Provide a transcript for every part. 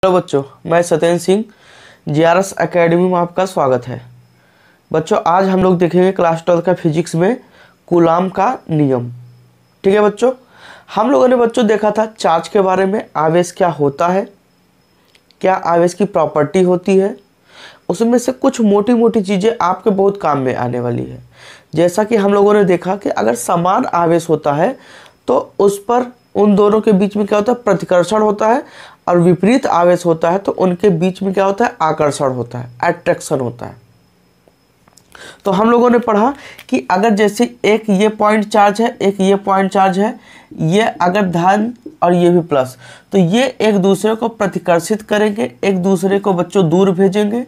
Hello बच्चों, मैं Satyendra Singh GRS academy में आपका स्वागत है। बच्चों, आज हम लोग देखेंगे क्लास 12 का फिजिक्स में कूलाम का नियम। ठीक है बच्चों, हम लोगों ने बच्चों देखा था चार्ज के बारे में, आवेश क्या होता है, क्या आवेश की प्रॉपर्टी होती है। उसमें से कुछ मोटी मोटी चीज़ें आपके बहुत काम में आने वाली है। जैसा कि हम लोगों ने देखा कि अगर समान आवेश होता है तो उस पर उन दोनों के बीच में क्या होता है, प्रतिकर्षण होता है, और विपरीत आवेश होता है तो उनके बीच में क्या होता है, आकर्षण होता है, अट्रैक्शन होता है। तो हम लोगों ने पढ़ा कि अगर जैसे एक ये पॉइंट चार्ज है, एक ये पॉइंट चार्ज है, ये अगर धन और ये भी प्लस, तो ये एक दूसरे को प्रतिकर्षित करेंगे, एक दूसरे को बच्चों दूर भेजेंगे।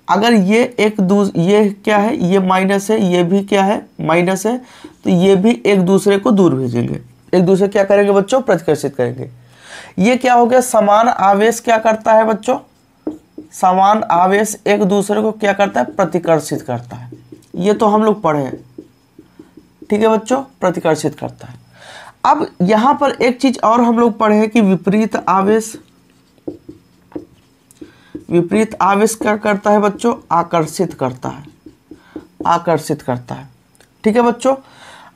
अगर ये ये क्या है, ये माइनस है, ये भी क्या है, माइनस है, तो ये भी एक दूसरे को दूर भेजेंगे, एक दूसरे क्या करेंगे बच्चों, प्रतिकर्षित करेंगे। ये क्या हो गया, समान आवेश क्या करता है बच्चों, समान आवेश एक दूसरे को क्या करता है, प्रतिकर्षित करता है। ये तो हम लोग पढ़े हैं, ठीक है बच्चों, प्रतिकर्षित करता है। अब यहां पर एक चीज और हम लोग पढ़े हैं कि विपरीत आवेश क्या करता है बच्चों, आकर्षित करता है, आकर्षित करता है। ठीक है बच्चों,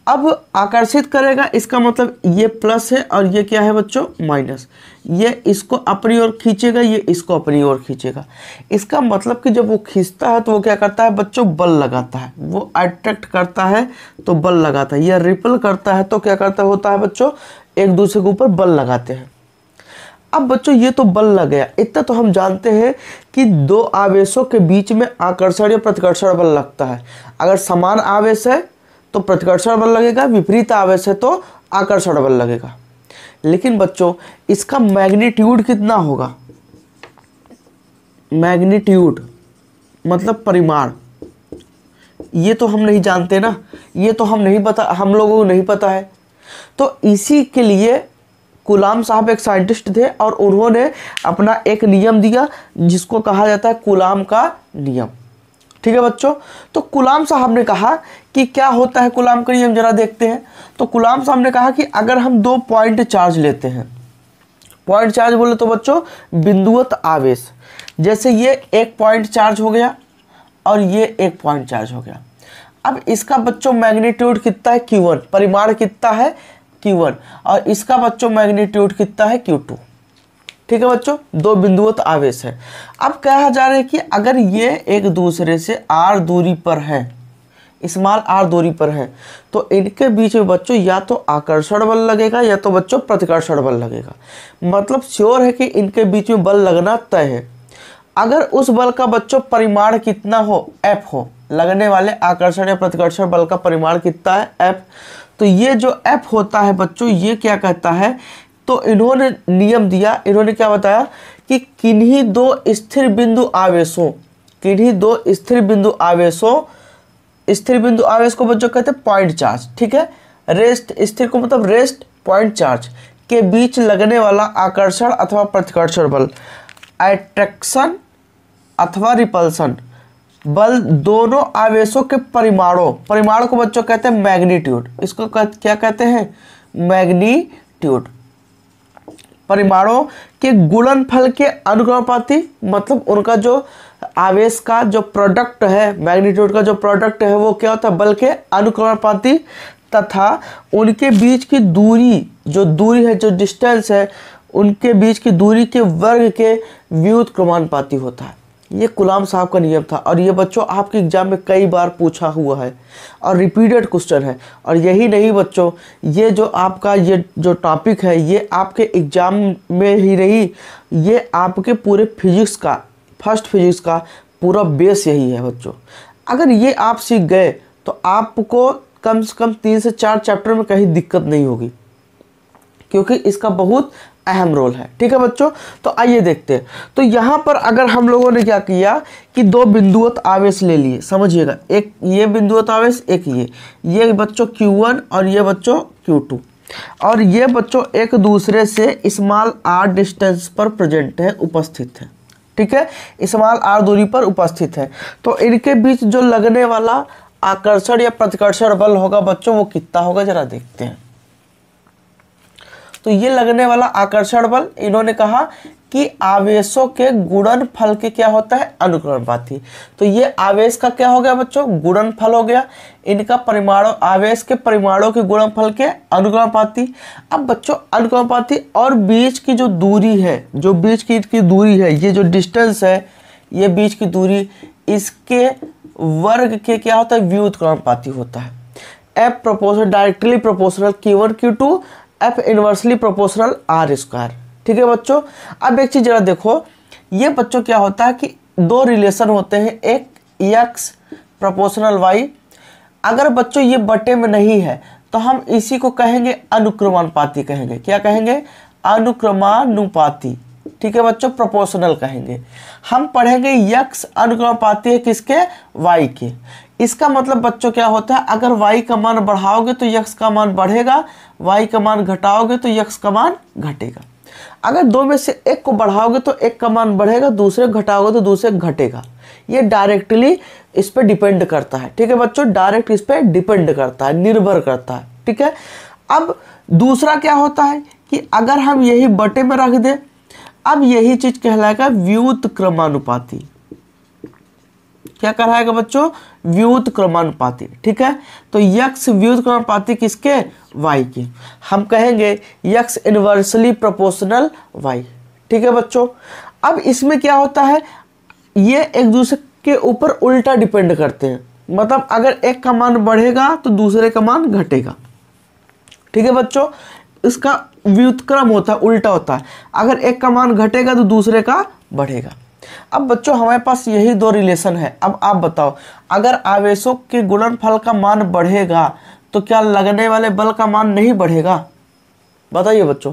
अब आकर्षित करेगा, इसका मतलब ये प्लस है और ये क्या है बच्चों, माइनस। ये इसको अपनी ओर खींचेगा, ये इसको अपनी ओर खींचेगा। इसका मतलब कि जब वो खींचता है तो वो क्या करता है बच्चों, बल लगाता है। वो अट्रैक्ट करता है तो बल लगाता है, या रिपल करता है तो क्या करता होता है बच्चों, एक दूसरे के ऊपर बल लगाते हैं। अब बच्चों ये तो बल लग गया, इतना तो हम जानते हैं कि दो आवेशों के बीच में आकर्षण या प्रतिकर्षण बल लगता है। अगर समान आवेश है तो प्रतिकर्षण बल लगेगा, विपरीत आवेश है तो आकर्षण बल लगेगा। लेकिन बच्चों इसका मैग्नीट्यूड कितना होगा, मैग्नीट्यूड मतलब परिमाण, ये तो हम नहीं जानते ना, ये तो हम लोगों को नहीं पता है। तो इसी के लिए कूलाम साहब एक साइंटिस्ट थे और उन्होंने अपना एक नियम दिया जिसको कहा जाता है कूलाम का नियम। ठीक है बच्चों, तो कूलाम साहब ने कहा कि क्या होता है कूलाम का नियम, जरा देखते हैं। तो कूलाम साहब ने कहा कि अगर हम दो पॉइंट चार्ज लेते हैं, पॉइंट चार्ज बोले तो बच्चों बिंदुवत आवेश, जैसे ये एक पॉइंट चार्ज हो गया और ये एक पॉइंट चार्ज हो गया। अब इसका बच्चों मैग्नीट्यूड कितना है, Q1, परिमाण कितना है, Q1, और इसका बच्चों मैग्नीट्यूड कितना है, Q2। ठीक है बच्चों, दो बिंदुवत आवेश है। अब कहा जा रहा है कि अगर ये एक दूसरे से r दूरी पर है, स्मॉल r दूरी पर है, तो इनके बीच में बच्चों या तो आकर्षण बल लगेगा या तो बच्चों प्रतिकर्षण बल लगेगा। मतलब श्योर है कि इनके बीच में बल लगना तय है। अगर उस बल का बच्चों परिमाण कितना हो, F हो, लगने वाले आकर्षण या प्रतिकर्षण बल का परिमाण कितना है, F, तो ये जो F होता है बच्चों, ये क्या कहता है, तो इन्होंने नियम दिया, इन्होंने क्या बताया कि किन्हीं दो स्थिर बिंदु आवेशों, किन्हीं दो स्थिर बिंदु आवेशों, स्थिर बिंदु आवेश को बच्चों कहते हैं पॉइंट चार्ज। ठीक है, रेस्ट, स्थिर को मतलब रेस्ट, पॉइंट चार्ज के बीच लगने वाला आकर्षण अथवा प्रतिकर्षण बल, अट्रैक्शन अथवा रिपल्सन बल, दोनों आवेशों के परिमाण को बच्चों कहते हैं मैग्नीट्यूड। इसको क्या कहते हैं, मैग्नीट्यूड। परिमाणों के गुणनफल के अनुक्रमानुपाती, मतलब उनका जो आवेश का जो प्रोडक्ट है, मैग्नीट्यूड का जो प्रोडक्ट है वो क्या होता है, बल के अनुक्रमानुपाती, तथा उनके बीच की दूरी, जो दूरी है, जो डिस्टेंस है, उनके बीच की दूरी के वर्ग के व्युत्क्रमानुपाती होता है। ये कूलाम साहब का नियम था और ये बच्चों आपके एग्जाम में कई बार पूछा हुआ है और रिपीटेड क्वेश्चन है। और यही नहीं बच्चों, ये जो आपका ये जो टॉपिक है, ये आपके एग्जाम में ही नहीं, ये आपके पूरे फिजिक्स का, फर्स्ट फिजिक्स का पूरा बेस यही है बच्चों। अगर ये आप सीख गए तो आपको कम से कम 3 से 4 चैप्टर में कहीं दिक्कत नहीं होगी, क्योंकि इसका बहुत अहम रोल है। ठीक है बच्चों, तो आइए देखते हैं। तो यहाँ पर अगर हम लोगों ने क्या किया कि दो बिंदुवत आवेश ले लिए, समझिएगा, एक ये बिंदुवत आवेश, एक ये बच्चों Q1 और ये बच्चों Q2, और ये बच्चों एक दूसरे से स्मॉल r डिस्टेंस पर प्रेजेंट है, उपस्थित है। ठीक है, स्मॉल r दूरी पर उपस्थित है। तो इनके बीच जो लगने वाला आकर्षण या प्रतिकर्षण बल होगा बच्चों, वो कितना होगा, जरा देखते हैं। तो ये लगने वाला आकर्षण बल, इन्होंने कहा कि आवेशों के गुणनफल के क्या होता है, अनुक्रमानुपाती। तो ये आवेश का क्या हो गया बच्चों, गुणनफल हो गया, इनका परिमाणों, आवेश के परिमाणों के गुणनफल के अनुक्रमानुपाती। अब बच्चों अनुक्रमानुपाती और बीच की जो दूरी है, जो बीच की दूरी है, ये जो डिस्टेंस है, ये बीच की दूरी, इसके वर्ग के क्या होता है, व्युत्क्रमानुपाती होता है। F proportional directly proportional Q1 Q2, F inversely proportional R square. ठीक है बच्चों। अब एक चीज जरा देखो, ये बच्चों क्या होता है कि दो रिलेशन होते हैं, एक x प्रोपोर्शनल y। अगर बच्चों ये बटे में नहीं है तो हम इसी को कहेंगे अनुक्रमानुपाती कहेंगे। क्या कहेंगे, अनुक्रमानुपाती। ठीक है बच्चों, प्रोपोर्शनल कहेंगे। हम पढ़ेंगे x अनुक्रमानुपाती है किसके, y के। इसका मतलब बच्चों क्या होता है, अगर y का मान बढ़ाओगे तो x का मान बढ़ेगा, y का मान घटाओगे तो x का मान घटेगा। अगर दो में से एक को बढ़ाओगे तो एक का मान बढ़ेगा, दूसरे को घटाओगे तो दूसरे घटेगा। ये डायरेक्टली इस पे डिपेंड करता है। ठीक है बच्चों, डायरेक्ट इस पे डिपेंड करता है, निर्भर करता है। ठीक है। अब दूसरा क्या होता है कि अगर हम यही बटे में रख दें, अब यही चीज कहलाएगा व्युत्क्रमानुपाती। क्या कहलाएगा बच्चों, व्युत्क्रमानुपाती। ठीक है। तो x व्युत्क्रमानुपाती किसके, y के। हम कहेंगे x इनवर्सली प्रोपोर्शनल y। ठीक है बच्चों। अब इसमें क्या होता है, ये एक दूसरे के ऊपर उल्टा डिपेंड करते हैं। मतलब अगर एक का मान बढ़ेगा तो दूसरे का मान घटेगा। ठीक है बच्चों, इसका व्युत्क्रम होता है, उल्टा होता है। अगर एक का मान घटेगा तो दूसरे का बढ़ेगा। अब बच्चों हमारे पास यही दो रिलेशन है। अब आप बताओ, अगर आवेशों के गुणनफल का मान बढ़ेगा तो क्या लगने वाले बल का मान नहीं बढ़ेगा? बताइए बच्चों,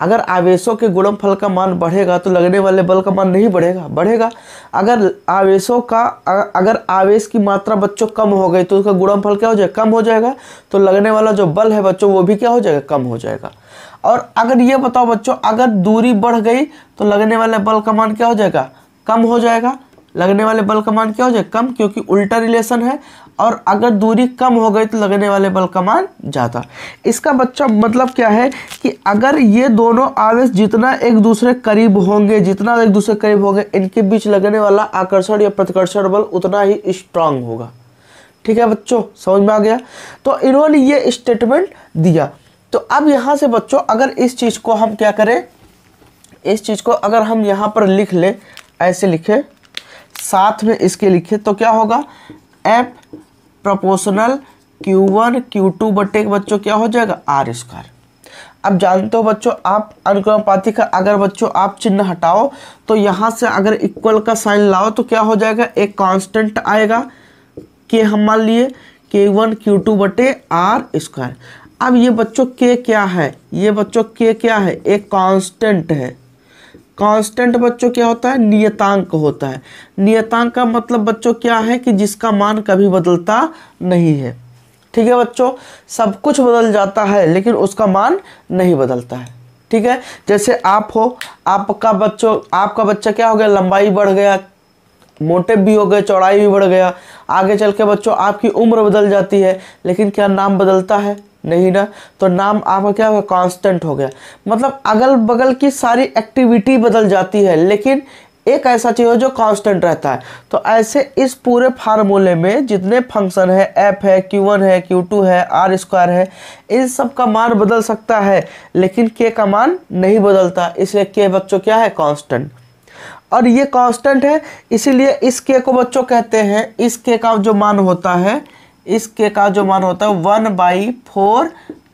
अगर आवेशों के गुणनफल का मान बढ़ेगा तो लगने वाले बल का मान नहीं बढ़ेगा? बढ़ेगा। अगर आवेशों का, अगर आवेश की मात्रा बच्चों कम हो गई तो उसका गुणनफल क्या हो जाएगा, कम हो जाएगा। तो लगने वाला जो बल है बच्चों वो भी क्या हो जाएगा, कम हो जाएगा। और अगर ये बताओ बच्चों, अगर दूरी बढ़ गई तो लगने वाले बल का मान क्या हो जाएगा, कम हो जाएगा। लगने वाले बल का मान क्या हो जाएगा, कम, क्योंकि उल्टा रिलेशन है। और अगर दूरी कम हो गई तो लगने वाले बल का मान ज़्यादा। इसका बच्चा मतलब क्या है कि अगर ये दोनों आवेश जितना एक दूसरे करीब होंगे, जितना एक दूसरे करीब होंगे, इनके बीच लगने वाला आकर्षण या प्रतिकर्षण बल उतना ही स्ट्रांग होगा। ठीक है बच्चों, समझ में आ गया। तो इन्होंने ये स्टेटमेंट दिया। तो अब यहाँ से बच्चों अगर इस चीज़ को हम क्या करें, इस चीज़ को अगर हम यहाँ पर लिख ले, ऐसे लिखे, साथ में इसके लिखे, तो क्या होगा, एफ प्रोपोर्शनल Q1 Q2 बटे बच्चों क्या हो जाएगा, R स्क्वायर। अब जानते हो बच्चों आप अनुक्रमानुपाती का अगर बच्चों आप चिन्ह हटाओ तो यहाँ से अगर इक्वल का साइन लाओ तो क्या हो जाएगा, एक कांस्टेंट आएगा के, हम मान लिए Q1 Q2 बटे R स्क्वायर। अब ये बच्चों के क्या है, ये बच्चों के क्या है, एक कांस्टेंट है। कांस्टेंट बच्चों क्या होता है, नियतांक होता है। नियतांक का मतलब बच्चों क्या है कि जिसका मान कभी बदलता नहीं है। ठीक है बच्चों, सब कुछ बदल जाता है लेकिन उसका मान नहीं बदलता है। ठीक है, जैसे आप हो, आपका बच्चा क्या हो गया, लंबाई बढ़ गया, मोटे भी हो गए, चौड़ाई भी बढ़ गया। आगे चल के बच्चों आपकी उम्र बदल जाती है, लेकिन क्या नाम बदलता है, नहीं ना। तो नाम आपका क्या होगा, कांस्टेंट हो गया। मतलब अगल बगल की सारी एक्टिविटी बदल जाती है लेकिन एक ऐसा चीज हो जो कांस्टेंट रहता है। तो ऐसे इस पूरे फार्मूले में जितने फंक्शन है, एफ है, Q1 है, Q2 है, R स्क्वायर है, इन सब का मान बदल सकता है लेकिन के का मान नहीं बदलता। इसलिए के बच्चों क्या है, कांस्टेंट। और ये कांस्टेंट है, इसीलिए इस के को बच्चों कहते हैं, इस के का जो मान होता है, इस के का जो मान होता है 1/4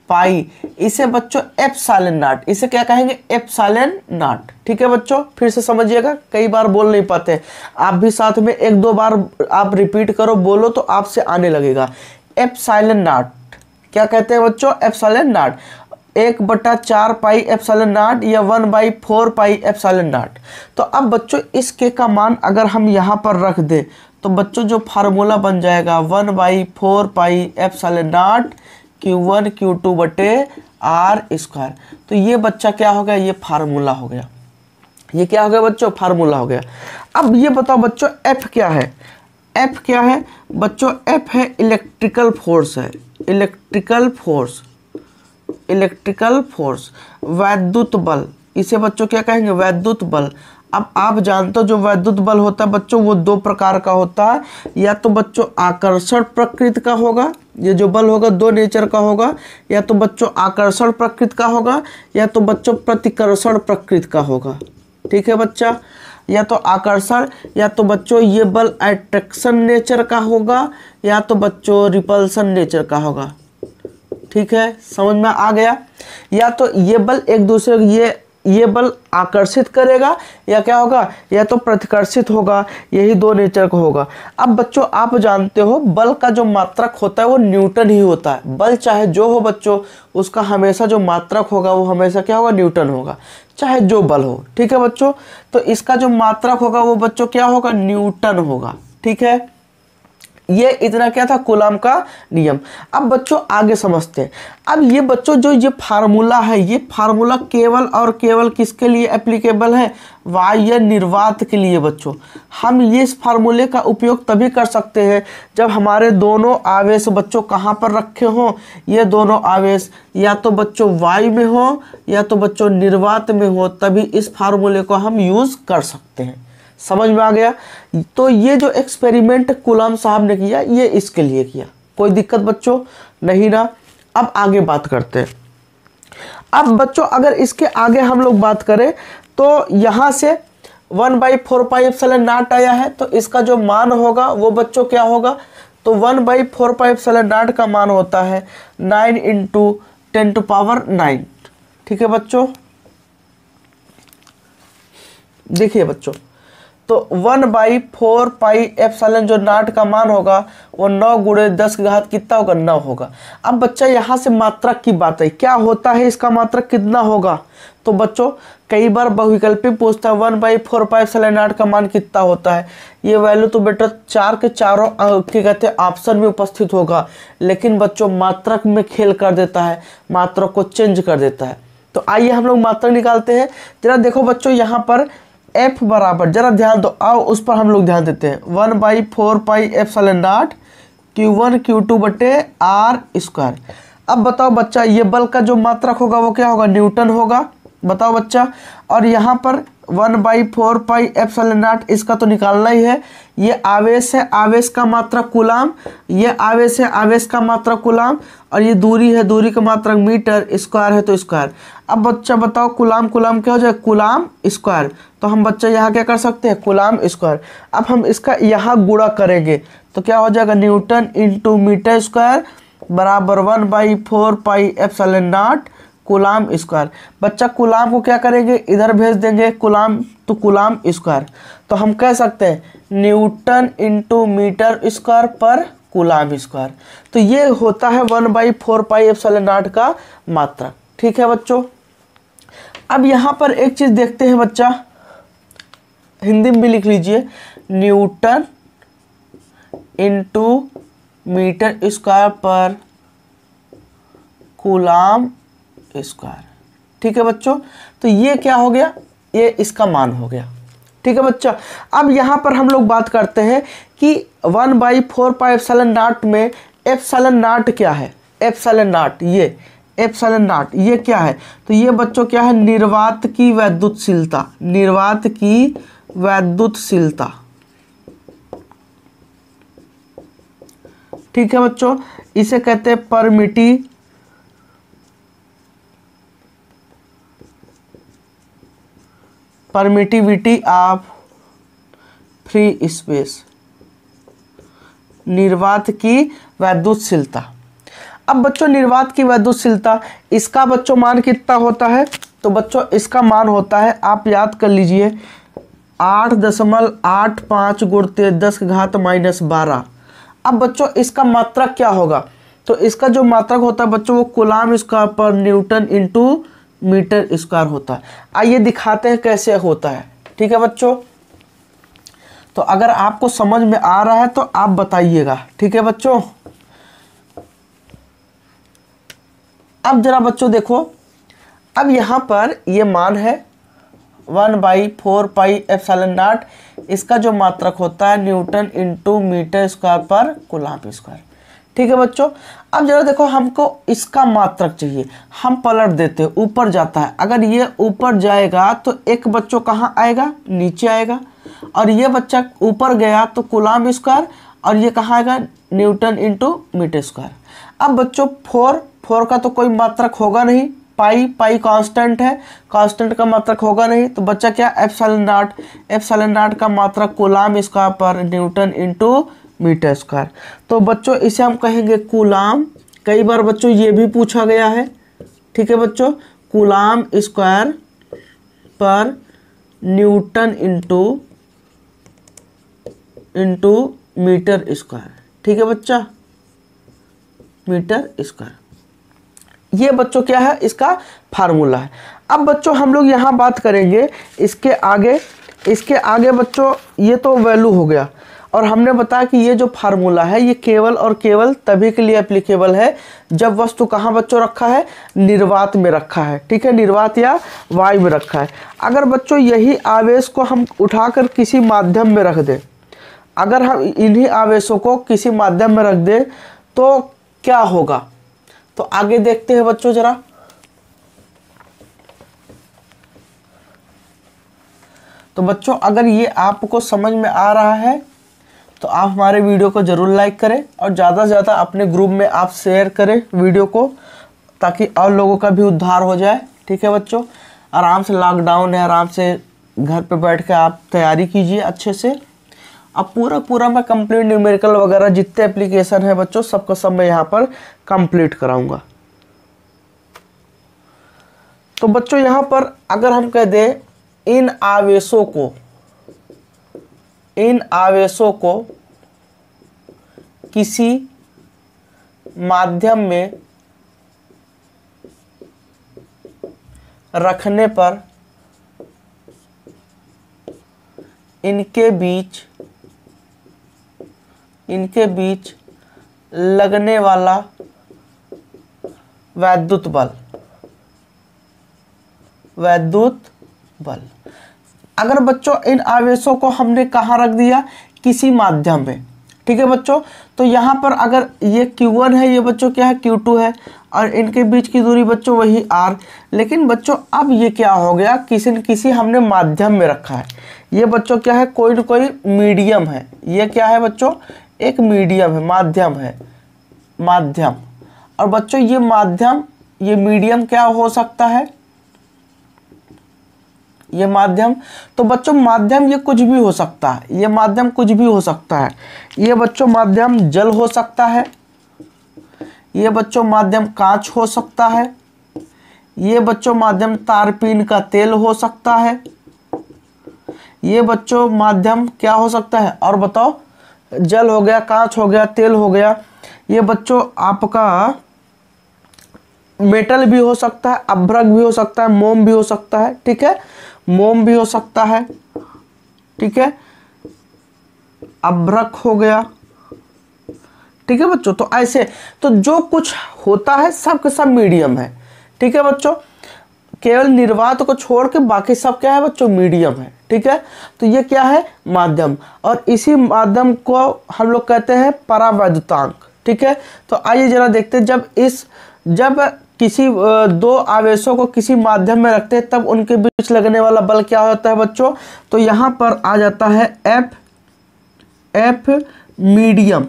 पाई, इसे बच्चों एप्सिलॉन नॉट, इसे क्या कहेंगे, एप्सिलॉन नॉट। ठीक है बच्चों, फिर से समझिएगा, कई बार बोल नहीं पाते आप भी, साथ में एक दो बार आप रिपीट करो, बोलो तो आपसे आने लगेगा। एप्सिलॉन नॉट क्या कहते हैं बच्चों, epsilon not, 1/4 pi epsilon not या 1/4 पाई एप्सिलॉन नॉट। तो अब बच्चों इस के का मान अगर हम यहाँ पर रख दें तो बच्चों जो फार्मूला बन जाएगा 1/4 pi epsilon not Q1 Q2 बटे R स्क्वायर। तो ये बच्चा क्या हो गया, ये फार्मूला हो गया। ये क्या हो गया बच्चों, फार्मूला हो गया। अब ये बताओ बच्चों F क्या है, F क्या है बच्चों, F है इलेक्ट्रिकल फोर्स है, इलेक्ट्रिकल फोर्स, इलेक्ट्रिकल फोर्स, वैद्युत बल, इसे बच्चों क्या कहेंगे, वैद्युत बल। अब आप जानते हो जो वैद्युत बल होता है बच्चों वो दो प्रकार का होता है, या तो बच्चों आकर्षण प्रकृति का होगा, ये जो बल होगा दो नेचर का होगा, या तो बच्चों आकर्षण प्रकृति का होगा, या तो बच्चों प्रतिकर्षण प्रकृति का होगा। ठीक है बच्चा, या तो आकर्षण, या तो बच्चों ये बल अट्रैक्शन नेचर का होगा, या तो बच्चों रिपल्सन नेचर का होगा। ठीक है, समझ में आ गया। या तो ये बल एक दूसरे ये बल आकर्षित करेगा, या क्या होगा, या तो प्रतिकर्षित होगा, यही दो नेचर का होगा। अब बच्चों आप जानते हो बल का जो मात्रक होता है वो न्यूटन ही होता है। बल चाहे जो हो बच्चों, उसका हमेशा जो मात्रक होगा वो हमेशा क्या होगा, न्यूटन होगा, चाहे जो बल हो। ठीक है बच्चों, तो इसका जो मात्रक होगा वो बच्चों क्या होगा, न्यूटन होगा। ठीक है, ये इतना क्या था, कूलाम का नियम। अब बच्चों आगे समझते हैं। अब ये बच्चों जो ये फार्मूला है, ये फार्मूला केवल और केवल किसके लिए एप्लीकेबल है, बाह्य निर्वात के लिए। बच्चों हम ये इस फार्मूले का उपयोग तभी कर सकते हैं जब हमारे दोनों आवेश बच्चों कहाँ पर रखे हों, ये दोनों आवेश या तो बच्चों वायु में हो या तो बच्चों निर्वात में हो, तभी इस फार्मूले को हम यूज कर सकते हैं। समझ में आ गया। तो ये जो एक्सपेरिमेंट कूलाम साहब ने किया ये इसके लिए किया, कोई दिक्कत बच्चों नहीं ना। अब आगे बात करते हैं। अब बच्चों अगर इसके आगे हम लोग बात करें तो यहाँ से 1/4πε0 आया है, तो इसका जो मान होगा वो बच्चों क्या होगा, तो 1/4πε0 का मान होता है 9 × 10⁹। ठीक है बच्चों, देखिए बच्चों, तो 1/4πε जो 0 का मान होगा वो 9 × 10 की घात कितना होगा, 9 होगा। अब बच्चा यहाँ से मात्रक की बात है, क्या होता है इसका मात्रक कितना होगा, तो बच्चों कई बार बहुविकल्पी पूछता है 1/4πε0 का मान कितना होता है। ये वैल्यू तो बेटा चार के चारों क्या कहते हैं ऑप्शन में उपस्थित होगा, लेकिन बच्चों मात्रक में खेल कर देता है, मात्रक को चेंज कर देता है। तो आइए हम लोग मात्रक निकालते हैं। जरा देखो बच्चों यहाँ पर F बराबर, जरा ध्यान दो, आओ उस पर हम लोग ध्यान देते हैं। 1/4πε0 Q1 Q2/r²। अब बताओ बच्चा ये बल का जो मात्रक होगा वो क्या होगा, न्यूटन होगा। बताओ बच्चा, और यहाँ पर 1/4πε0 इसका तो निकालना ही है। ये आवेश है, आवेश का मात्रक कूलाम, ये आवेश है, आवेश का मात्रक कूलाम, और ये दूरी है, दूरी का मात्रक मीटर, स्क्वायर है तो स्क्वायर। अब बच्चा बताओ कूलाम कूलाम क्या हो जाए, कूलाम स्क्वायर। तो हम बच्चा यहाँ क्या कर सकते हैं, कूलाम स्क्वायर। अब हम इसका यहाँ गुणा करेंगे तो क्या हो जाएगा, न्यूटन × मीटर स्क्वायर बराबर 1/4πε0 कूलाम स्क्वायर। बच्चा कूलाम को क्या करेंगे, इधर भेज देंगे कूलाम, तो कूलाम स्क्वायर। तो हम कह सकते हैं न्यूटन × मीटर स्क्वायर पर कूलाम स्क्वायर। तो ये होता है 1/4πε0 का मात्रक। ठीक है बच्चों, अब यहाँ पर एक चीज देखते हैं बच्चा, हिंदी में भी लिख लीजिए, न्यूटन × मीटर स्क्वायर पर कूलाम स्क्वायर। ठीक है बच्चों, तो ये क्या हो गया, ये इसका मान हो गया। ठीक है बच्चा, अब यहाँ पर हम लोग बात करते हैं कि 1/4πε0 में ε0 क्या है, ε0 ये क्या है, तो ये बच्चों क्या है, निर्वात की वैद्युतशीलता, निर्वात की वैद्युतशीलता। ठीक है बच्चों, इसे कहते हैं परमिटिविटी ऑफ फ्री स्पेस, निर्वात की वैद्युतशीलता। अब बच्चों निर्वात की वैद्युतशीलता, इसका बच्चों मान कितना होता है, तो बच्चों इसका मान होता है, आप याद कर लीजिए 8.85 × 10⁻⁻12। अब बच्चों इसका मात्रक क्या होगा, तो इसका जो मात्रक होता है बच्चों वो कूलाम स्क्वायर पर न्यूटन × मीटर स्क्वायर होता है। आइए दिखाते हैं कैसे होता है। ठीक है बच्चों, तो अगर आपको समझ में आ रहा है तो आप बताइएगा। ठीक है बच्चों, अब जरा बच्चों देखो, अब यहाँ पर ये मान है 1/4πε0, इसका जो मात्रक होता है न्यूटन × मीटर स्क्वायर पर कूलाम स्क्वायर। ठीक है बच्चों। अब जरा देखो, हमको इसका मात्रक चाहिए, हम पलट देते हैं, ऊपर जाता है। अगर ये ऊपर जाएगा तो एक बच्चों कहाँ आएगा, नीचे आएगा, और ये बच्चा ऊपर गया तो कूलाम स्क्वायर, और ये कहाँ आएगा, न्यूटन इंटू मीटर स्क्वायर। अब बच्चों फोर का तो कोई मात्रक होगा नहीं, पाई कांस्टेंट है, कांस्टेंट का मात्रक होगा नहीं, तो बच्चा क्या, एप्सिलॉन नॉट का मात्रक कूलाम स्क्वायर पर न्यूटन इंटू मीटर स्क्वायर। तो बच्चों इसे हम कहेंगे कूलाम। कई बार बच्चों ये भी पूछा गया है, ठीक है बच्चों, कूलाम स्क्वायर पर न्यूटन इंटू मीटर स्क्वायर, ठीक है बच्चा, मीटर स्क्वायर। ये बच्चों क्या है, इसका फार्मूला है। अब बच्चों हम लोग यहाँ बात करेंगे इसके आगे बच्चों, ये तो वैल्यू हो गया, और हमने बताया कि ये जो फार्मूला है ये केवल और केवल तभी के लिए एप्लीकेबल है जब वस्तु कहाँ बच्चों रखा है, निर्वात में रखा है, ठीक है, निर्वात या वायु में रखा है। अगर बच्चों यही आवेश को हम उठाकर किसी माध्यम में रख दें, अगर हम इन्हीं आवेशों को किसी माध्यम में रख दें तो क्या होगा, तो आगे देखते हैं बच्चों जरा। तो बच्चों अगर ये आपको समझ में आ रहा है तो आप हमारे वीडियो को ज़रूर लाइक करें, और ज़्यादा से ज़्यादा अपने ग्रुप में आप शेयर करें वीडियो को, ताकि और लोगों का भी उद्धार हो जाए, ठीक है बच्चों। आराम से लॉकडाउन है, आराम से घर पे बैठ के आप तैयारी कीजिए अच्छे से। अब पूरा मैं कंप्लीट न्यूमेरिकल वगैरह जितने एप्लीकेशन है बच्चों, सबका सब मैं यहाँ पर कंप्लीट कराऊंगा। तो बच्चों यहाँ पर अगर हम कह दें इन आवेशों को किसी माध्यम में रखने पर इनके बीच लगने वाला वैद्युत बल, अगर बच्चों इन आवेशों को हमने कहाँ रख दिया, किसी माध्यम में, ठीक है बच्चों। तो यहाँ पर अगर ये Q1 है, ये बच्चों क्या है, Q2 है, और इनके बीच की दूरी बच्चों वही R। लेकिन बच्चों अब ये क्या हो गया, किसी न किसी हमने माध्यम में रखा है। ये बच्चों क्या है, कोई न कोई मीडियम है। ये क्या है बच्चों, एक मीडियम है, माध्यम। और बच्चों ये मीडियम क्या हो सकता है, ये माध्यम। तो बच्चों माध्यम ये कुछ भी हो सकता है, ये माध्यम कुछ भी हो सकता है। ये बच्चों माध्यम जल हो सकता है, ये बच्चों माध्यम कांच हो सकता है, ये बच्चों माध्यम तारपीन का तेल हो सकता है, ये बच्चों माध्यम क्या हो सकता है, और बताओ, जल हो गया, कांच हो गया, तेल हो गया। ये बच्चों आपका मेटल भी हो सकता है, अभ्रक भी हो सकता है, मोम भी हो सकता है, ठीक है, मोम भी हो सकता है, ठीक है, अभ्रक हो गया, ठीक है बच्चों। तो ऐसे तो जो कुछ होता है सब के सब मीडियम है, ठीक है बच्चों, केवल निर्वात को छोड़ के बाकी सब क्या है बच्चों, मीडियम है, ठीक है। तो ये क्या है, माध्यम, और इसी माध्यम को हम लोग कहते हैं परावैद्युतांक, ठीक है। तो आइए जरा देखते हैं, जब किसी दो आवेशों को किसी माध्यम में रखते हैं तब उनके बीच लगने वाला बल क्या होता है बच्चों। तो यहाँ पर आ जाता है एफ मीडियम,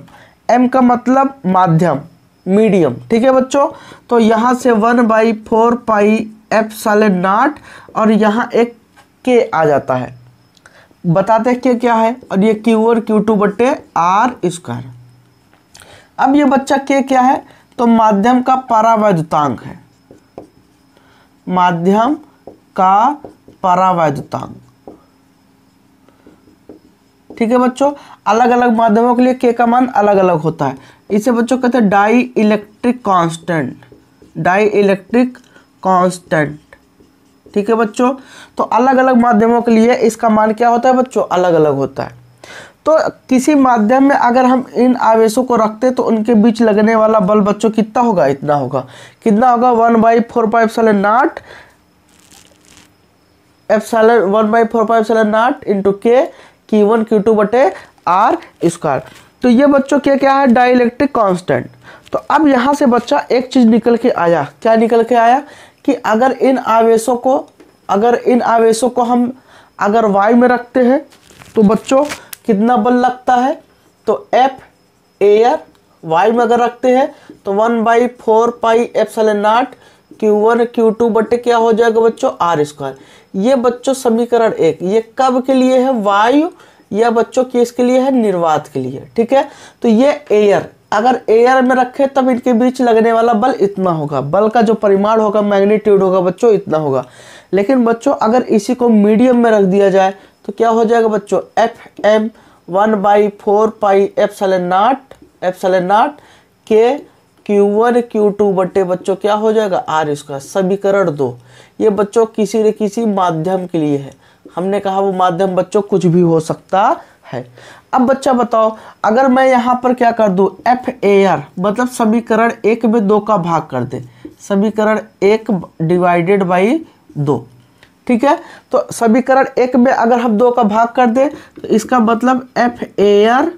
एम का मतलब माध्यम, मीडियम, ठीक है बच्चों। तो यहाँ से 1/4 पाई एप्सिलॉन नॉट, और यहाँ एक के आ जाता है, बताते हैं के क्या है, और ये Q और Q2 बटे R स्क्वायर। अब ये बच्चा के क्या है, तो माध्यम का परावैद्युतांक है, माध्यम का परावैद्युतांक, ठीक है बच्चों। अलग अलग माध्यमों के लिए के का मान अलग अलग होता है। इसे बच्चों कहते हैं डाई इलेक्ट्रिक कांस्टेंट, ठीक है बच्चों। तो अलग अलग माध्यमों के लिए इसका मान क्या होता है बच्चों, अलग अलग होता है। तो किसी माध्यम में अगर हम इन आवेशों को रखते तो उनके बीच लगने वाला बल बच्चों कितना होगा, इतना होगा, कितना होगा, 1/4 pi epsilon not, 1/4 pi epsilon not into के Q1 Q2 बटे R स्क्वायर। तो ये बच्चों क्या है, डाइलेक्ट्रिक कांस्टेंट। तो अब यहाँ से बच्चा एक चीज निकल के आया, क्या निकल के आया कि अगर इन आवेशों को हम अगर y में रखते हैं तो बच्चों कितना बल लगता है, तो F एयर y में अगर रखते हैं तो 1/4 pi epsilon not Q1 Q2 बटे क्या हो जाएगा बच्चों, R स्क्वायर। ये बच्चों समीकरण 1, ये कब के लिए है, वायु या बच्चों किसके लिए है, निर्वात के लिए। ठीक है, तो ये एयर, अगर एयर में रखे तब इनके बीच लगने वाला बल इतना होगा, बल का जो परिमाण होगा, मैग्नीट्यूड होगा बच्चों इतना होगा। लेकिन बच्चों अगर इसी को मीडियम में रख दिया जाए तो क्या हो जाएगा बच्चों, FM 1/4 पाई एप्सिलॉन नॉट के Q1 Q2 बटे बच्चों क्या हो जाएगा, R स्क्वायर। समीकरण 2, ये बच्चों किसी न किसी माध्यम के लिए है। हमने कहा वो माध्यम बच्चों कुछ भी हो सकता है। अब बच्चा बताओ, अगर मैं यहाँ पर क्या कर दूं, F AR मतलब समीकरण 1 में 2 का भाग कर दे, समीकरण 1 डिवाइडेड बाई 2। ठीक है, तो समीकरण 1 में अगर हम 2 का भाग कर दे तो इसका मतलब F AR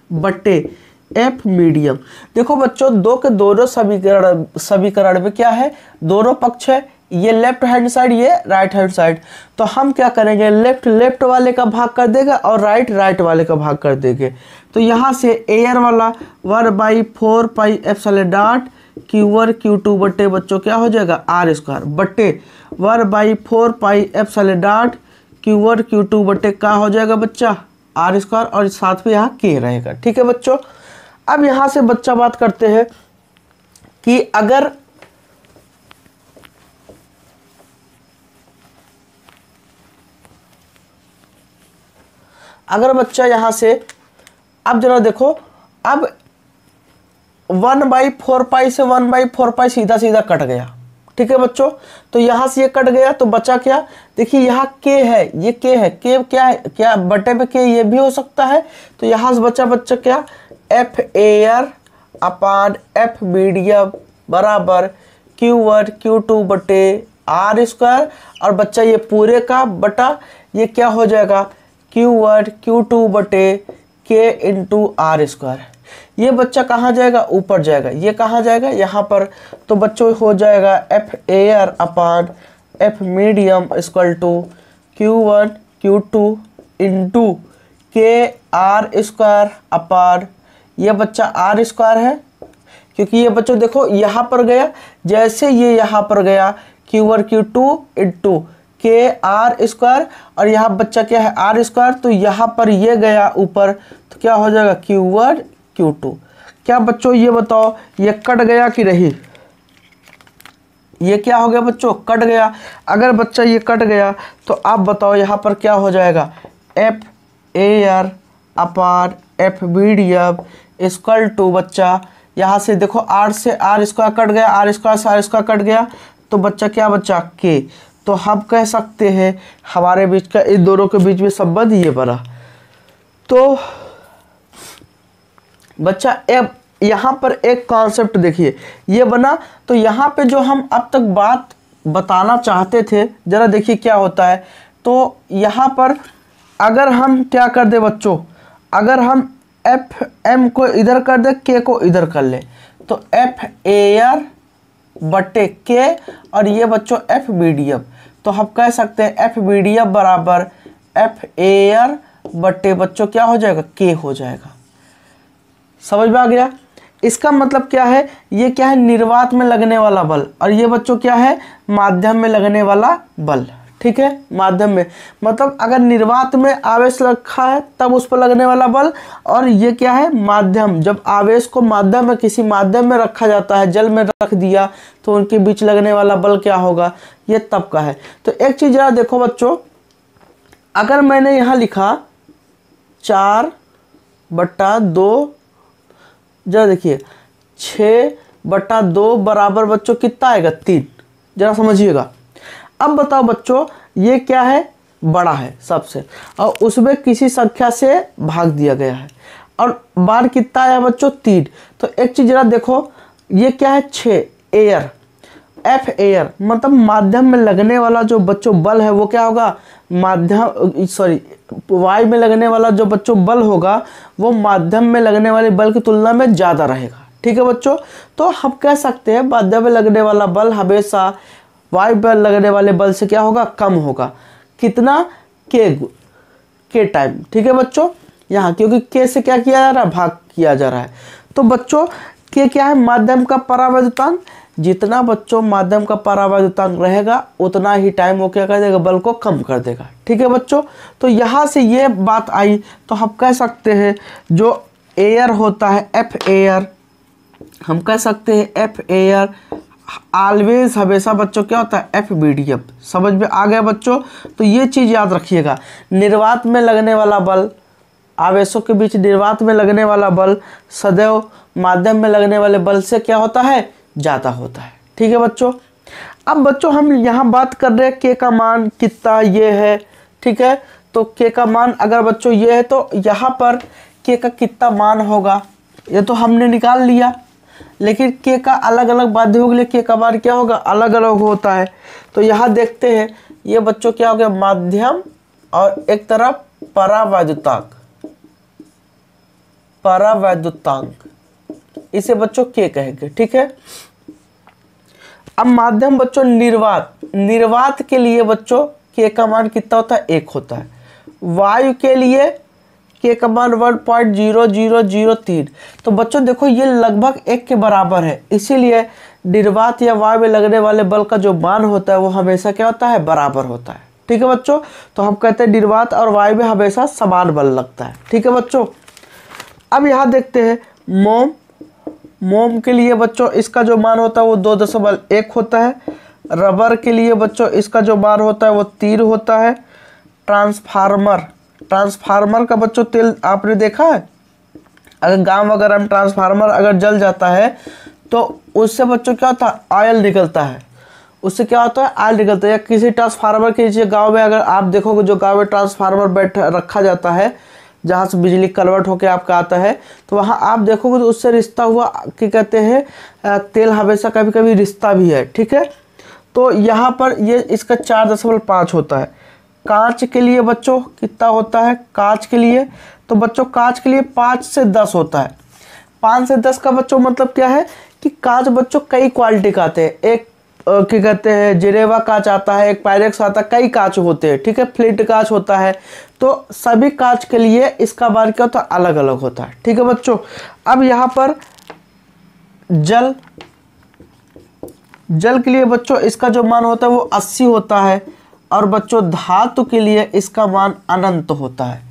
बटे F मीडियम। देखो बच्चों 2 के दोनों समीकरण में क्या है, दोनों पक्ष है, ये लेफ्ट हैंड साइड, ये राइट हैंड साइड। तो हम क्या करेंगे, लेफ्ट वाले का भाग कर देगा और राइट वाले का भाग कर देंगे। तो यहाँ से एयर वाला 1/4 pi epsilon not Q1 Q2 बटे बच्चों क्या हो जाएगा, R स्क्वायर बटे 1/4 pi epsilon not Q1 Q2 बटे क्या हो जाएगा बच्चा, R स्क्वायर, और साथ में यहाँ K रहेगा। ठीक है बच्चों, अब यहाँ से बच्चा बात करते हैं कि अगर बच्चा यहाँ से, अब जरा देखो, अब 1/4 पाई से 1/4 पाई सीधा सीधा कट गया। ठीक है बच्चों, तो यहाँ से ये कट गया तो बचा क्या, देखिए यहाँ K है, ये K है, K क्या है, क्या बटे पे K ये भी हो सकता है। तो यहाँ से बच्चा क्या, F air upon F medium बराबर Q1 Q2 बटे R स्क्वायर, और बच्चा ये पूरे का बटा ये क्या हो जाएगा, Q1 Q2 बटे K इंटू R स्क्वायर। ये बच्चा कहाँ जाएगा, ऊपर जाएगा, ये कहाँ जाएगा, यहाँ पर। तो बच्चों हो जाएगा F air upon F medium equal to Q1 Q2 into K R square upon, ये बच्चा R स्क्वायर है, क्योंकि ये बच्चों देखो यहाँ पर गया, जैसे ये यहाँ पर गया Q1 Q2 into K R square, और यहाँ बच्चा क्या है, R स्क्वायर। तो यहाँ पर ये गया ऊपर, तो क्या हो जाएगा Q1 Q2। क्या बच्चों ये बताओ, ये कट गया कि नहीं, ये क्या हो गया बच्चों, कट गया। अगर बच्चा ये कट गया तो आप बताओ यहाँ पर क्या हो जाएगा, F air upon F medium equal to बच्चा, यहाँ से देखो R से R स्क्वायर कट गया, R स्क्वायर से R स्क्वायर कट गया, तो बच्चा क्या बच्चा K। तो हम कह सकते हैं हमारे बीच का, इन दोनों के बीच में संबंध ये बना। तो बच्चा अब यहाँ पर एक कॉन्सेप्ट देखिए ये बना। तो यहाँ पे जो हम अब तक बात बताना चाहते थे, जरा देखिए क्या होता है। तो यहाँ पर अगर हम क्या कर दे बच्चों, अगर हम F M को इधर कर दे, K को इधर कर ले, तो F एयर बटे K, और ये बच्चों F मीडियम। तो हम कह सकते हैं F मीडियम बराबर F एयर बटे बच्चों क्या हो जाएगा, K हो जाएगा। समझ में आ गया। इसका मतलब क्या है, ये क्या है, निर्वात में लगने वाला बल, और ये बच्चों क्या है, माध्यम में लगने वाला बल। ठीक है, माध्यम में मतलब अगर निर्वात में आवेश रखा है तब उस पर लगने वाला बल, और ये क्या है, माध्यम, जब आवेश को माध्यम में, किसी माध्यम में रखा जाता है, जल में रख दिया तो उनके बीच लगने वाला बल क्या होगा, ये तब का है। तो एक चीज जरा देखो बच्चों, अगर मैंने यहाँ लिखा 4/2, जरा देखिए 6/2 बराबर बच्चों कितना आएगा, 3। जरा समझिएगा। अब बताओ बच्चों, ये क्या है, बड़ा है सबसे, और उसमें किसी संख्या से भाग दिया गया है, और बार कितना आया बच्चों, 3। तो एक चीज जरा देखो, ये क्या है, 6 एयर, F एयर मतलब माध्यम में लगने वाला जो बच्चों बल है वो क्या होगा, माध्यम, सॉरी वायु में लगने वाला जो बच्चों बल होगा वो माध्यम में लगने वाले बल की तुलना में ज़्यादा रहेगा। ठीक है बच्चों, तो हम कह सकते हैं माध्यम में लगने वाला बल हमेशा वायु पर लगने वाले बल से क्या होगा, कम होगा। कितना, के टाइम। ठीक है बच्चों, यहाँ क्योंकि के से क्या किया जा रहा है, भाग किया जा रहा है। तो बच्चों के क्या है, माध्यम का परावैद्युतांक। जितना बच्चों माध्यम का परावैद्युतांक रहेगा उतना ही टाइम वो क्या कर देगा, बल को कम कर देगा। ठीक है बच्चों, तो यहाँ से ये बात आई तो हम कह सकते हैं जो एयर होता है, एफ एयर, हम कह सकते हैं एफ एयर ऑलवेज हमेशा बच्चों क्या होता है, एफ मीडियम। समझ में आ गया बच्चों, तो ये चीज़ याद रखिएगा। निर्वात में लगने वाला बल, आवेशों के बीच निर्वात में लगने वाला बल सदैव माध्यम में लगने वाले बल से क्या होता है, ज़्यादा होता है। ठीक है बच्चों, अब बच्चों हम यहाँ बात कर रहे हैं के का मान कितना ये है। ठीक है, तो के का मान अगर बच्चों ये है तो यहाँ पर के का कितना मान होगा ये तो हमने निकाल लिया, लेकिन के का अलग अलग माध्यमों के लिए के का मान क्या होगा, अलग अलग होता है। तो यहाँ देखते हैं ये बच्चों क्या हो गया, माध्यम और एक तरफ परावैद्युतांक, परावैद्युतांक इसे बच्चों के कहेंगे। ठीक है, अब माध्यम बच्चों निर्वात, निर्वात के लिए बच्चों के का मान कितना होता है, 1 होता है। वायु के लिए के का मान 1.0003। तो बच्चों देखो ये लगभग 1 के बराबर है, इसीलिए निर्वात या वायु में लगने वाले बल का जो मान होता है वो हमेशा क्या होता है, बराबर होता है। ठीक है बच्चों, तो हम कहते हैं निर्वात और वायु में हमेशा समान बल लगता है। ठीक है बच्चों, अब यहाँ देखते हैं मोम, मोम के लिए बच्चों इसका जो मान होता है वो 2.1 होता है। रबर के लिए बच्चों इसका जो मान होता है वो 3 होता है। ट्रांसफार्मर, ट्रांसफार्मर का बच्चों तेल आपने देखा है, अगर गांव वगैरह में ट्रांसफार्मर अगर जल जाता है तो उससे बच्चों क्या होता है, ऑयल निकलता है। उससे क्या होता है, ऑयल निकलता है। या किसी ट्रांसफार्मर के नीचे गाँव में अगर आप देखोगे, जो गाँव में ट्रांसफार्मर रखा जाता है जहाँ से बिजली कन्वर्ट होकर आपका आता है, तो वहाँ आप देखोगे तो उससे रिश्ता हुआ क्या कहते हैं, तेल हमेशा कभी कभी रिश्ता भी है। ठीक है, तो यहाँ पर ये इसका 4.5 होता है। कांच के लिए बच्चों कितना होता है, कांच के लिए तो बच्चों कांच के लिए 5 से 10 होता है। 5 से 10 का बच्चों मतलब क्या है कि कांच बच्चों कई क्वालिटी का आते हैं। एक क्या कहते हैं, जिनेवा कांच आता है, एक पायरेक्स आता है, कई कांच होते हैं। ठीक है, फ्लिंट कांच होता है। तो सभी कांच के लिए इसका मान क्या होता है, अलग अलग होता है। ठीक है बच्चों, अब यहाँ पर जल, जल के लिए बच्चों इसका जो मान होता है वो 80 होता है। और बच्चों धातु के लिए इसका मान अनंत होता है।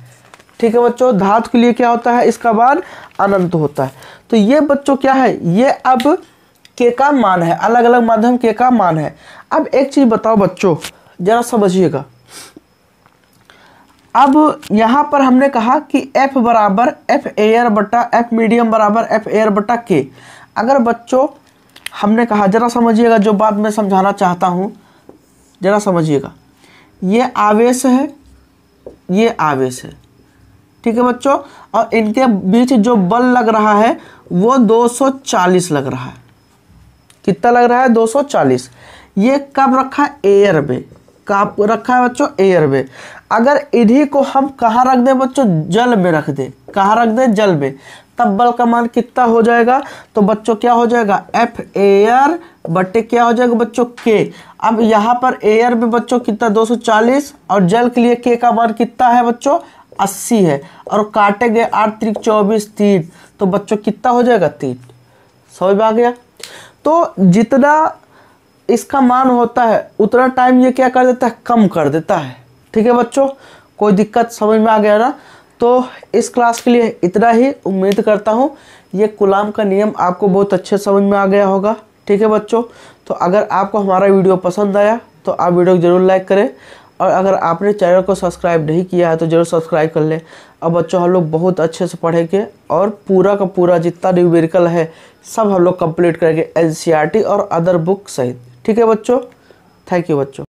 ठीक है बच्चों, धातु के लिए क्या होता है, इसका मान अनंत होता है। तो ये बच्चों क्या है, ये अब के का मान है, अलग अलग माध्यम के का मान है। अब एक चीज बताओ बच्चों, जरा समझिएगा। अब यहाँ पर हमने कहा कि F बराबर एफ एयर बटा एफ मीडियम बराबर एफ एयर बटा के। अगर बच्चों हमने कहा, जरा समझिएगा जो बात मैं समझाना चाहता हूँ, जरा समझिएगा। ये आवेश है, ये आवेश है। ठीक है बच्चों, और इनके बीच जो बल लग रहा है वो 240 लग रहा है। कितना लग रहा है, 240। ये कब रखा है, एयर में। कब रखा है बच्चों, एयर में। अगर इन्हीं को हम कहाँ रख दें बच्चों, जल में रख दें। कहाँ रख दें, जल में, तब बल का मान कितना हो जाएगा, तो बच्चों क्या हो जाएगा, एफ एयर बटे क्या हो जाएगा बच्चों, के। अब यहाँ पर एयर में बच्चों कितना, 240, और जल के लिए के का मान कितना है बच्चों, 80 है। और काटे गए 8 त्रिक 24, 3, तो बच्चों कितना हो जाएगा, 3। समझ में आ गया। तो जितना इसका मान होता है उतना टाइम ये क्या कर देता है, कम कर देता है। ठीक है बच्चों, कोई दिक्कत समझ में आ गया ना। तो इस क्लास के लिए इतना ही। उम्मीद करता हूँ ये कूलाम का नियम आपको बहुत अच्छे समझ में आ गया होगा। ठीक है बच्चों, तो अगर आपको हमारा वीडियो पसंद आया तो आप वीडियो को ज़रूर लाइक करें, और अगर आपने चैनल को सब्सक्राइब नहीं किया है तो ज़रूर सब्सक्राइब कर लें। अब बच्चों हम लोग बहुत अच्छे से पढ़ेंगे और पूरा का पूरा जितना न्यूमेरिकल है सब हम लोग कंप्लीट करेंगे, NCERT और अदर बुक सहित। ठीक है बच्चों, थैंक यू बच्चों।